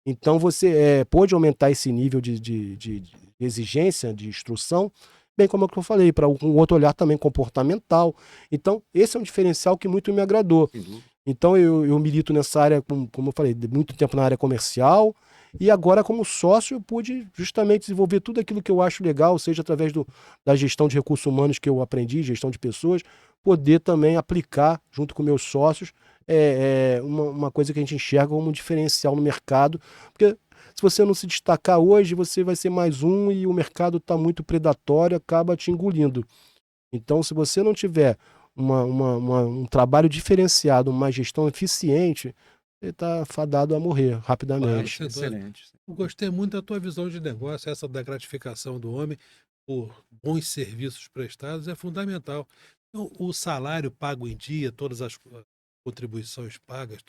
Então, você pode aumentar esse nível de exigência, de instrução, bem como eu falei, para um outro olhar também comportamental. Então, esse é um diferencial que muito me agradou. Então, eu milito nessa área, como eu falei, de muito tempo na área comercial, e agora, como sócio, eu pude justamente desenvolver tudo aquilo que eu acho legal, seja através da gestão de recursos humanos que eu aprendi, gestão de pessoas, poder também aplicar, junto com meus sócios, uma coisa que a gente enxerga como um diferencial no mercado. Porque se você não se destacar hoje, você vai ser mais um e o mercado está muito predatório, acaba te engolindo. Então, se você não tiver um trabalho diferenciado, uma gestão eficiente, ele está fadado a morrer rapidamente. Excelente. Eu gostei muito da tua visão de negócio, essa da gratificação do homem por bons serviços prestados é fundamental. Então, o salário pago em dia, todas as contribuições pagas,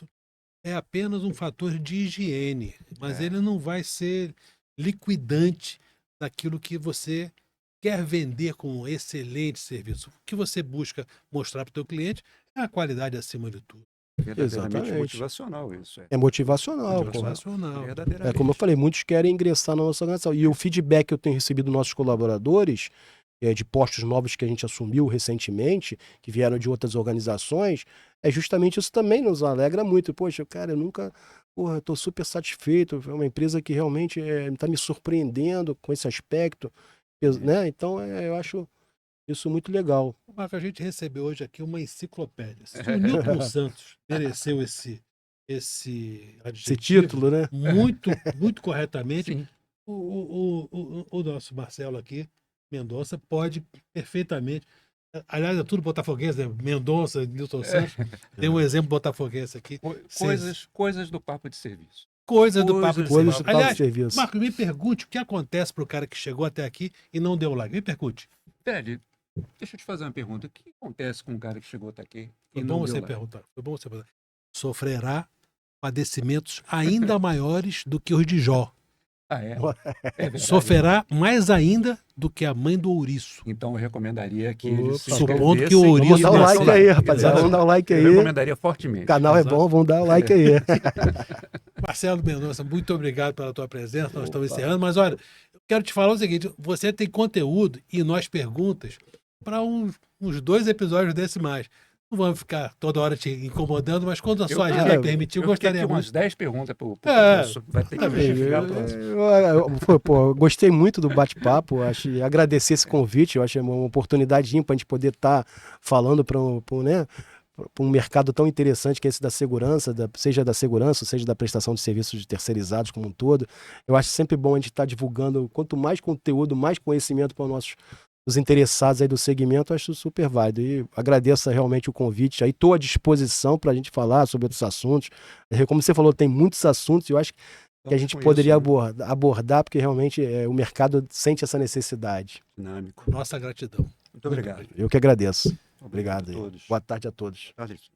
é apenas um fator de higiene, mas ele não vai ser liquidante daquilo que você quer vender com um excelente serviço. O que você busca mostrar para o teu cliente é a qualidade acima de tudo. Verdadeiramente Exatamente. motivacional isso. É motivacional. Motivacional. É como eu falei, muitos querem ingressar na nossa organização. E o feedback que eu tenho recebido dos nossos colaboradores, de postos novos que a gente assumiu recentemente, que vieram de outras organizações, é justamente isso também nos alegra muito. Poxa, cara, eu nunca... Porra, eu tô super satisfeito. É uma empresa que realmente está me surpreendendo com esse aspecto, né? Então, eu acho isso muito legal. Marco, a gente recebeu hoje aqui uma enciclopédia. Se o Newton Santos mereceu esse adjetivo título, né? muito corretamente, Sim. o nosso Marcelo aqui, Mendonça, pode perfeitamente. Aliás, é tudo botafoguense, né? Mendonça, Newton Santos. Tem um exemplo botafoguense aqui. Coisas do papo de serviço. Coisas do papo de Coisas serviço. do papo Aliás, de serviço. Marco, me pergunte o que acontece para o cara que chegou até aqui e não deu like. Me pergunte. Fred, deixa eu te fazer uma pergunta. O que acontece com um cara que chegou até aqui Foi e bom não você deu like? perguntar. Foi bom você perguntar. Sofrerá padecimentos ainda maiores do que os de Jó. Ah, é? É verdade. Sofrerá mais ainda do que a mãe do ouriço. Então eu recomendaria que Opa, eles se supondo que inscrevessem o e ouriço Vamos dar o nasceu like lá. aí, rapaziada. Vamos dar o like Eu aí. recomendaria fortemente. O canal é Exato. bom, vamos dar o like aí. Marcelo Mendonça, muito obrigado pela tua presença. Nós estamos Opa. encerrando, mas olha, eu quero te falar o seguinte: você tem conteúdo e nós perguntas para uns 2 episódios desse mais. Não vamos ficar toda hora te incomodando, mas quando a sua agenda permitir, eu gostaria aqui muito. umas 10 perguntas para o É, começo. Vai ter que justificar a próxima. Eu gostei muito do bate-papo, agradecer esse convite, eu achei uma oportunidade para a gente poder estar falando para um mercado tão interessante que é esse da segurança, seja da segurança, seja da prestação de serviços terceirizados como um todo. Eu acho sempre bom a gente estar divulgando, quanto mais conteúdo, mais conhecimento para os interessados aí do segmento, eu acho super válido. E agradeço realmente o convite. Aí estou à disposição para a gente falar sobre outros assuntos. Como você falou, tem muitos assuntos e eu acho que a gente poderia abordar, porque realmente o mercado sente essa necessidade. Dinâmico. Nossa gratidão. Muito obrigado. Eu que agradeço. Obrigado. a todos. Boa tarde a todos. Tchau, gente.